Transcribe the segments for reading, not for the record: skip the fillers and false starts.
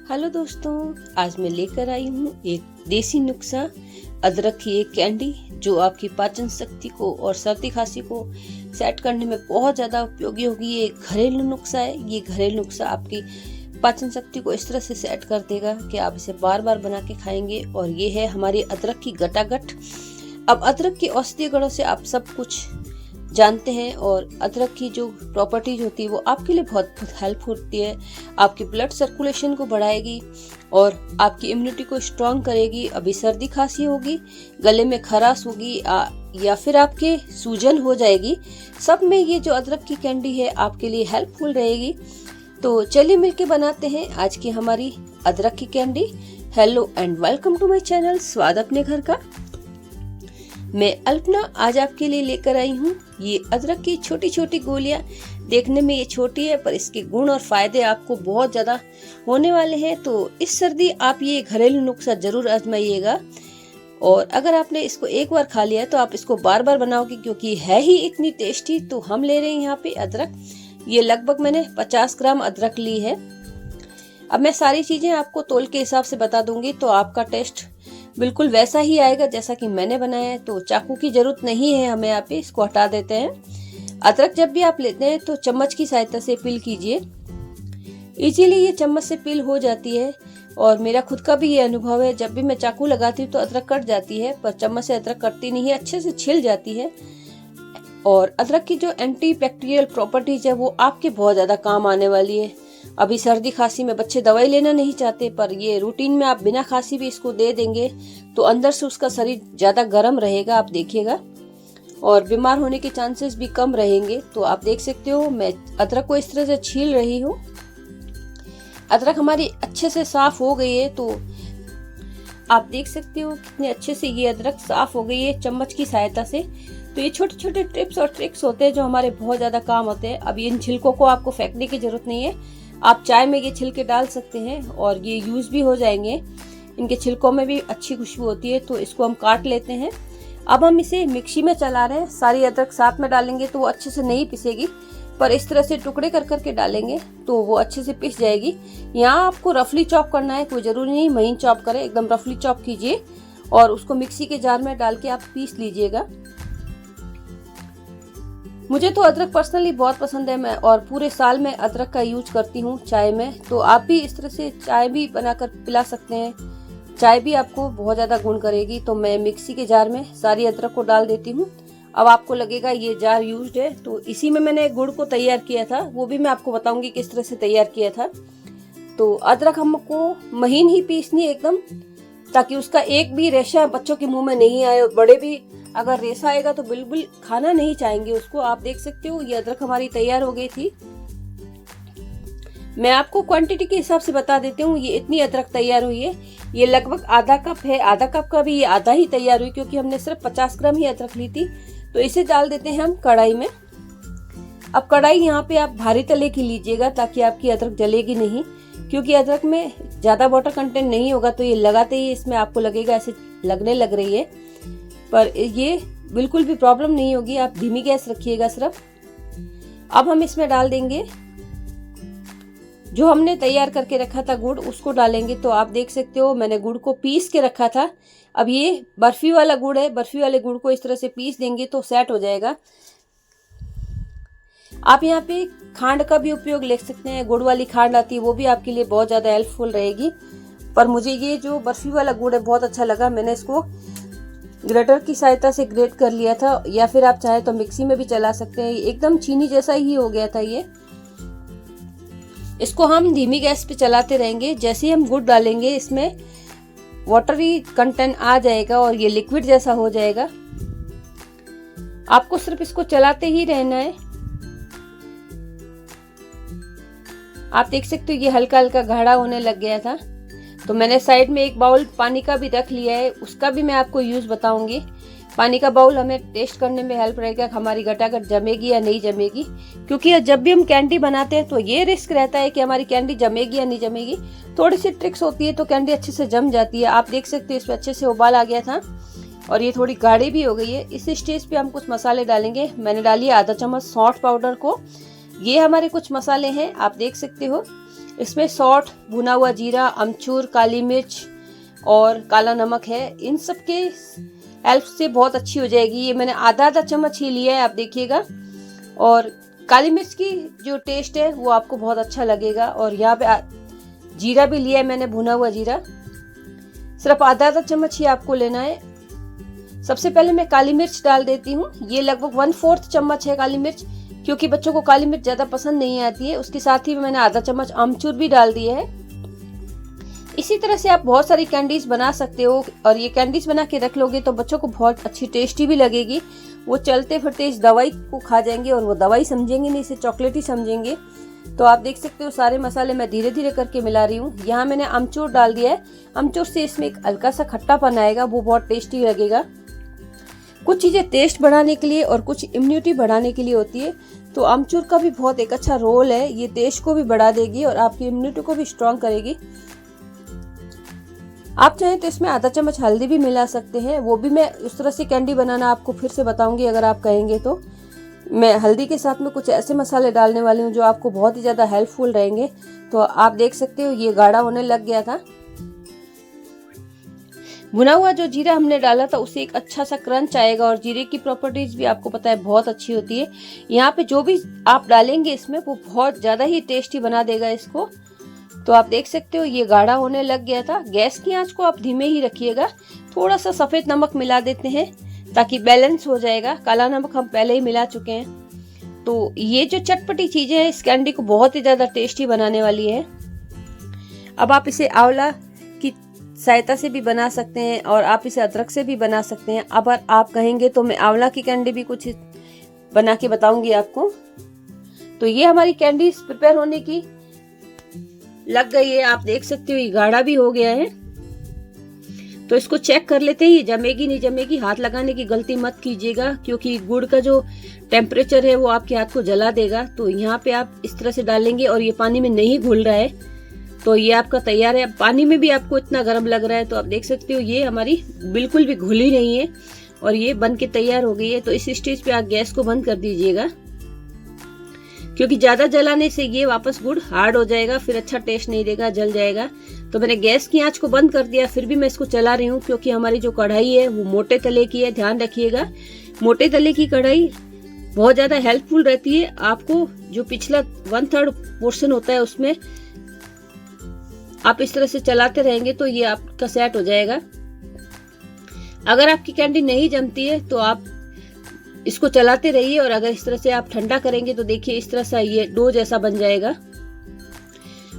Hello दोस्तों, आज मैं लेकर आई हूँ एक देसी नुस्खा अदरक की एक कैंडी जो आपकी पाचन शक्ति को और सर्दी खांसी को सेट करने में बहुत ज़्यादा उपयोगी होगी। ये एक घरेलू नुस्खा है। ये घरेलू नुस्खा आपकी पाचन शक्ति को इस तरह से सेट कर देगा कि आप इसे बार बार बना के खाएंगे। और ये है हमारी अदरक की गटागट। अब अदरक की औषधीय गुणों से आप सब कुछ जानते हैं और अदरक की जो प्रॉपर्टीज होती है वो आपके लिए बहुत हेल्प होती है। आपकी ब्लड सर्कुलेशन को बढ़ाएगी और आपकी इम्यूनिटी को स्ट्रॉन्ग करेगी। अभी सर्दी खांसी होगी, गले में खराश होगी या फिर आपके सूजन हो जाएगी, सब में ये जो अदरक की कैंडी है आपके लिए हेल्पफुल रहेगी। तो चलिए मिलके बनाते हैं आज की हमारी अदरक की candy. Hello and welcome to my channel स्वाद अपने घर का। मैं अल्पना आज आपके लिए लेकर आई हूँ ये अदरक की छोटी छोटी गोलियां। देखने में ये छोटी है पर इसके गुण और फायदे आपको बहुत ज्यादा होने वाले हैं। तो इस सर्दी आप ये घरेलू नुस्खा जरूर आजमाइएगा। और अगर आपने इसको एक बार खा लिया है तो आप इसको बार बार बनाओगे क्योंकि है ही इतनी टेस्टी। तो हम ले रहे हैं यहाँ पे अदरक। ये लगभग मैंने 50 ग्राम अदरक ली है। अब मैं सारी चीजें आपको तोल के हिसाब से बता दूंगी तो आपका टेस्ट बिल्कुल वैसा ही आएगा जैसा कि मैंने बनाया है। तो चाकू की जरूरत नहीं है हमें, यहाँ पे इसको हटा देते हैं। अदरक जब भी आप लेते हैं तो चम्मच की सहायता से पील कीजिए। इजीली ये चम्मच से पील हो जाती है और मेरा खुद का भी ये अनुभव है। जब भी मैं चाकू लगाती हूँ तो अदरक कट जाती है पर चम्मच से अदरक कटती नहीं है, अच्छे से छिल जाती है। और अदरक की जो एंटी बैक्टीरियल प्रॉपर्टीज है वो आपके बहुत ज्यादा काम आने वाली है। अभी सर्दी खांसी में बच्चे दवाई लेना नहीं चाहते पर ये रूटीन में आप बिना खांसी भी इसको दे देंगे तो अंदर से उसका शरीर ज्यादा गर्म रहेगा, आप देखिएगा, और बीमार होने के चांसेस भी कम रहेंगे। तो आप देख सकते हो मैं अदरक को इस तरह से छील रही हूँ। अदरक हमारी अच्छे से साफ हो गई है। तो आप देख सकते हो कितने अच्छे से ये अदरक साफ हो गई है चम्मच की सहायता से। तो ये छोटे छोटे टिप्स और ट्रिक्स होते हैं जो हमारे बहुत ज्यादा काम होते हैं। अब इन छिलकों को आपको फेंकने की जरूरत नहीं है, आप चाय में ये छिलके डाल सकते हैं और ये यूज भी हो जाएंगे। इनके छिलकों में भी अच्छी खुशबू होती है। तो इसको हम काट लेते हैं। अब हम इसे मिक्सी में चला रहे हैं। सारी अदरक साथ में डालेंगे तो वो अच्छे से नहीं पिसेगी, पर इस तरह से टुकड़े कर करके डालेंगे तो वो अच्छे से पिस जाएगी। यहाँ आपको रफली चॉप करना है, कोई जरूरी नहीं महीन चॉप करें, एकदम रफली चॉप कीजिए और उसको मिक्सी के जार में डाल के आप पीस लीजिएगा। मुझे तो अदरक पर्सनली बहुत पसंद है, मैं और पूरे साल में अदरक का यूज करती हूँ चाय में। तो आप भी इस तरह से चाय भी बनाकर पिला सकते हैं, चाय भी आपको बहुत ज्यादा गुण करेगी। तो मैं मिक्सी के जार में सारी अदरक को डाल देती हूँ। अब आपको लगेगा ये जार यूज्ड है, तो इसी में मैंने गुड़ को तैयार किया था, वो भी मैं आपको बताऊंगी किस तरह से तैयार किया था। तो अदरक हमको महीन ही पीसनी है एकदम, ताकि उसका एक भी रेशा बच्चों के मुंह में नहीं आए और बड़े भी अगर रेशा आएगा तो बिल्कुल खाना नहीं चाहेंगे उसको। आप देख सकते हो ये अदरक हमारी तैयार हो गई थी। मैं आपको क्वांटिटी के हिसाब से बता देती हूँ। ये इतनी अदरक तैयार हुई है, ये लगभग आधा कप है। आधा कप का भी ये आधा ही तैयार हुई क्योंकि हमने सिर्फ 50 ग्राम ही अदरक ली थी। तो इसे डाल देते हैं हम कढ़ाई में। अब कढ़ाई यहाँ पे आप भारी तले की लीजिएगा ताकि आपकी अदरक जलेगी नहीं, क्योंकि अदरक में ज्यादा वाटर कंटेंट नहीं होगा तो ये लगाते ही इसमें आपको लगेगा ऐसे लगने लग रही है, पर ये बिल्कुल भी प्रॉब्लम नहीं होगी। आप धीमी गैस रखिएगा सिर्फ। अब हम इसमें डाल देंगे जो हमने तैयार करके रखा था गुड़, उसको डालेंगे। तो आप देख सकते हो मैंने गुड़ को पीस के रखा था। अब ये बर्फी वाला गुड़ है, बर्फी वाले गुड़ को इस तरह से पीस देंगे तो सेट हो जाएगा। आप यहाँ पे खांड का भी उपयोग ले सकते हैं, गुड़ वाली खांड आती है, वो भी आपके लिए बहुत ज्यादा हेल्पफुल रहेगी। पर मुझे ये जो बर्फी वाला गुड़ है बहुत अच्छा लगा, मैंने इसको ग्रेटर की सहायता से ग्रेट कर लिया था, या फिर आप चाहे तो मिक्सी में भी चला सकते हैं। एकदम चीनी जैसा ही हो गया था ये। इसको हम धीमी गैस पे चलाते रहेंगे। जैसे ही हम गुड़ डालेंगे इसमें वाटरी कंटेंट आ जाएगा और ये लिक्विड जैसा हो जाएगा। आपको सिर्फ इसको चलाते ही रहना है। आप देख सकते हो ये हल्का हल्का गाढ़ा होने लग गया था। तो मैंने साइड में एक बाउल पानी का भी रख लिया है, उसका भी मैं आपको यूज बताऊंगी। पानी का बाउल हमें टेस्ट करने में हेल्प रहेगा कि हमारी गटागट जमेगी या नहीं जमेगी, क्योंकि जब भी हम कैंडी बनाते हैं तो ये रिस्क रहता है कि हमारी कैंडी जमेगी या नहीं जमेगी। थोड़ी सी ट्रिक्स होती है तो कैंडी अच्छे से जम जाती है। आप देख सकते हो इसमें अच्छे से उबाल आ गया था और ये थोड़ी गाढ़ी भी हो गई है। इस स्टेज पे हम कुछ मसाले डालेंगे। मैंने डाली आधा चम्मच सौंठ पाउडर को। ये हमारे कुछ मसाले हैं, आप देख सकते हो। इसमें सॉल्ट, भुना हुआ जीरा, अमचूर, काली मिर्च और काला नमक है। इन सब के हेल्प से बहुत अच्छी हो जाएगी। ये मैंने आधा चम्मच ही लिया है, आप देखिएगा। और काली मिर्च की जो टेस्ट है वो आपको बहुत अच्छा लगेगा। और यहाँ पे जीरा भी लिया है मैंने, भुना हुआ जीरा, सिर्फ आधा चम्मच ही आपको लेना है। सबसे पहले मैं काली मिर्च डाल देती हूँ। ये लगभग 1/4 चम्मच है काली मिर्च, क्योंकि बच्चों को काली मिर्च ज्यादा पसंद नहीं आती है। उसके साथ ही मैंने आधा चम्मच आमचूर भी डाल दिया है। इसी तरह से आप बहुत सारी कैंडीज बना सकते हो, और ये कैंडीज बना के रख लोगे तो बच्चों को बहुत अच्छी टेस्टी भी लगेगी। वो चलते फिरते इस दवाई को खा जाएंगे, और वो दवाई समझेंगे नहीं, इसे चॉकलेट ही समझेंगे। तो आप देख सकते हो सारे मसाले मैं धीरे धीरे करके मिला रही हूँ। यहाँ मैंने अमचूर डाल दिया है। अमचूर से इसमें एक हल्का सा खट्टापन आएगा, वो बहुत टेस्टी लगेगा। कुछ चीजें टेस्ट बढ़ाने के लिए और कुछ इम्यूनिटी बढ़ाने के लिए होती है, तो अमचूर का भी बहुत एक अच्छा रोल है। ये टेस्ट को भी बढ़ा देगी और आपकी इम्यूनिटी को भी स्ट्रॉन्ग करेगी। आप चाहें तो इसमें आधा चम्मच हल्दी भी मिला सकते हैं, वो भी मैं उस तरह से कैंडी बनाना आपको फिर से बताऊंगी अगर आप कहेंगे तो। मैं हल्दी के साथ में कुछ ऐसे मसाले डालने वाली हूँ जो आपको बहुत ही ज्यादा हेल्पफुल रहेंगे। तो आप देख सकते हो ये गाढ़ा होने लग गया था। भुना हुआ जो जीरा हमने डाला था उससे एक अच्छा सा क्रंच आएगा, और जीरे की प्रॉपर्टीज भी आपको पता है बहुत अच्छी होती है। यहाँ पे जो भी आप डालेंगे इसमें वो बहुत ज्यादा ही टेस्टी बना देगा इसको। तो आप देख सकते हो ये गाढ़ा होने लग गया था। गैस की आंच को आप धीमे ही रखिएगा। थोड़ा सा सफेद नमक मिला देते हैं ताकि बैलेंस हो जाएगा। काला नमक हम पहले ही मिला चुके हैं। तो ये जो चटपटी चीजें हैं इस कैंडी को बहुत ही ज्यादा टेस्टी बनाने वाली है। अब आप इसे आंवला की सहायता से भी बना सकते हैं, और आप इसे अदरक से भी बना सकते हैं। अब आप कहेंगे तो मैं आंवला की कैंडी भी कुछ बना के बताऊंगी आपको। तो ये हमारी कैंडी प्रिपेयर होने की लग गई है। आप देख सकते हो ये गाढ़ा भी हो गया है। तो इसको चेक कर लेते हैं ये जमेगी नहीं जमेगी। हाथ लगाने की गलती मत कीजिएगा, क्योंकि गुड़ का जो टेम्परेचर है वो आपके हाथ को जला देगा। तो यहाँ पे आप इस तरह से डालेंगे, और ये पानी में नहीं घुल रहा है तो ये आपका तैयार है। पानी में भी आपको इतना गर्म लग रहा है, तो आप देख सकते हो ये हमारी बिल्कुल भी घुली नहीं है और ये बन के तैयार हो गई है। तो इस स्टेज पे आप गैस को बंद कर दीजिएगा, क्योंकि ज्यादा जलाने से ये वापस गुड़ हार्ड हो जाएगा, फिर अच्छा टेस्ट नहीं देगा, जल जाएगा। तो मैंने गैस की आंच को बंद कर दिया, फिर भी मैं इसको चला रही हूँ, क्योंकि हमारी जो कढ़ाई है वो मोटे तले की है। ध्यान रखिएगा, मोटे तले की कढ़ाई बहुत ज्यादा हेल्पफुल रहती है। आपको जो पिछला 1/3 पोर्शन होता है उसमें आप इस तरह से चलाते रहेंगे तो ये आपका सेट हो जाएगा। अगर आपकी कैंडी नहीं जमती है तो आप इसको चलाते रहिए, और अगर इस तरह से आप ठंडा करेंगे तो देखिए इस तरह से ये डो जैसा बन जाएगा।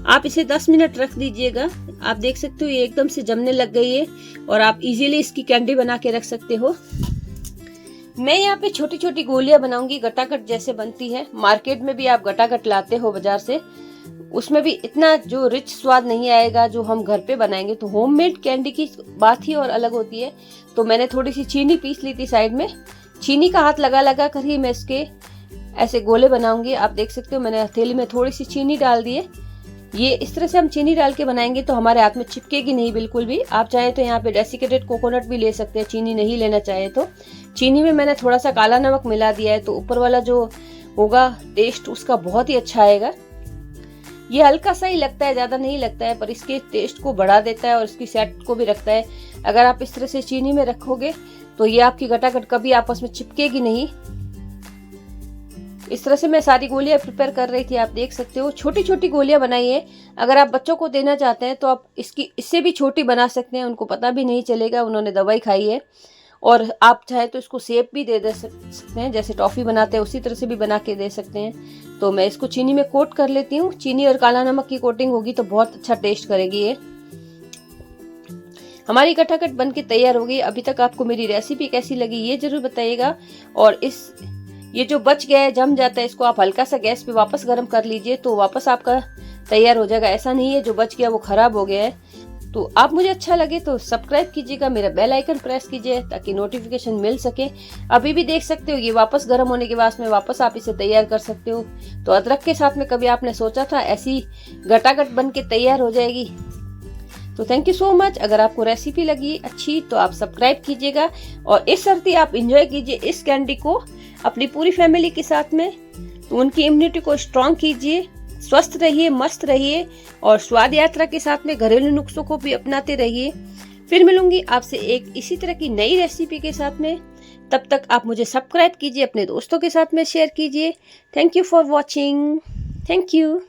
आप इसे 10 मिनट रख दीजिएगा। आप देख सकते हो ये एकदम से जमने लग गई है, और आप इजीली इसकी कैंडी बना के रख सकते हो। मैं यहाँ पे छोटी छोटी गोलियां बनाऊंगी, गटागट जैसे बनती है। मार्केट में भी आप गटागट लाते हो बाजार से, उसमें भी इतना जो रिच स्वाद नहीं आएगा जो हम घर पे बनाएंगे। तो होममेड कैंडी की बात ही और अलग होती है। तो मैंने थोड़ी सी चीनी पीस ली थी साइड में। चीनी का हाथ लगा लगा कर ही मैं इसके ऐसे गोले बनाऊंगी। आप देख सकते हो मैंने हथेली में थोड़ी सी चीनी डाल दी है। ये इस तरह से हम चीनी डाल के बनाएंगे तो हमारे हाथ में चिपकेगी नहीं बिल्कुल भी। आप चाहे तो यहाँ पे डेसिकेटेड कोकोनट भी ले सकते हैं, चीनी नहीं लेना चाहे तो। चीनी में मैंने थोड़ा सा काला नमक मिला दिया है, तो ऊपर वाला जो होगा टेस्ट उसका बहुत ही अच्छा आएगा। ये हल्का सा ही लगता है, ज्यादा नहीं लगता है, पर इसके टेस्ट को बढ़ा देता है और इसकी सेट को भी रखता है। अगर आप इस तरह से चीनी में रखोगे तो ये आपकी गटागट कभी आपस में चिपकेगी नहीं। इस तरह से मैं सारी गोलियां प्रिपेयर कर रही थी। आप देख सकते हो छोटी छोटी गोलियां बनाई है। अगर आप बच्चों को देना चाहते हैं तो आप इससे भी छोटी बना सकते हैं, उनको पता भी नहीं चलेगा उन्होंने दवाई खाई है। और आप चाहे तो इसको शेप भी दे सकते हैं, जैसे टॉफी बनाते हैं उसी तरह से भी बना के दे सकते हैं। तो मैं इसको चीनी में कोट कर लेती हूँ। चीनी और काला नमक की कोटिंग होगी तो बहुत अच्छा टेस्ट करेगी ये। हमारी गटागट बन के तैयार हो गई। अभी तक आपको मेरी रेसिपी कैसी लगी ये जरूर बताइएगा। और ये जो बच गया है, जम जाता है, इसको आप हल्का सा गैस पे वापस गर्म कर लीजिए तो वापस आपका तैयार हो जाएगा। ऐसा नहीं है जो बच गया वो खराब हो गया है। तो आप मुझे अच्छा लगे तो सब्सक्राइब कीजिएगा, मेरा बेल आइकन प्रेस कीजिए ताकि नोटिफिकेशन मिल सके। अभी भी देख सकते हो ये वापस गर्म होने के बाद में वापस आप इसे तैयार कर सकते हो। तो अदरक के साथ में कभी आपने सोचा था ऐसी गटागट बन के तैयार हो जाएगी। तो थैंक यू सो मच। अगर आपको रेसिपी लगी अच्छी तो आप सब्सक्राइब कीजिएगा, और इस सर्दी आप इंजॉय कीजिए इस कैंडी को अपनी पूरी फैमिली के साथ में। तो उनकी इम्यूनिटी को स्ट्रॉन्ग कीजिए, स्वस्थ रहिए, मस्त रहिए और स्वाद यात्रा के साथ में घरेलू नुस्खों को भी अपनाते रहिए। फिर मिलूंगी आपसे एक इसी तरह की नई रेसिपी के साथ में। तब तक आप मुझे सब्सक्राइब कीजिए, अपने दोस्तों के साथ में शेयर कीजिए। Thank you for watching. Thank you.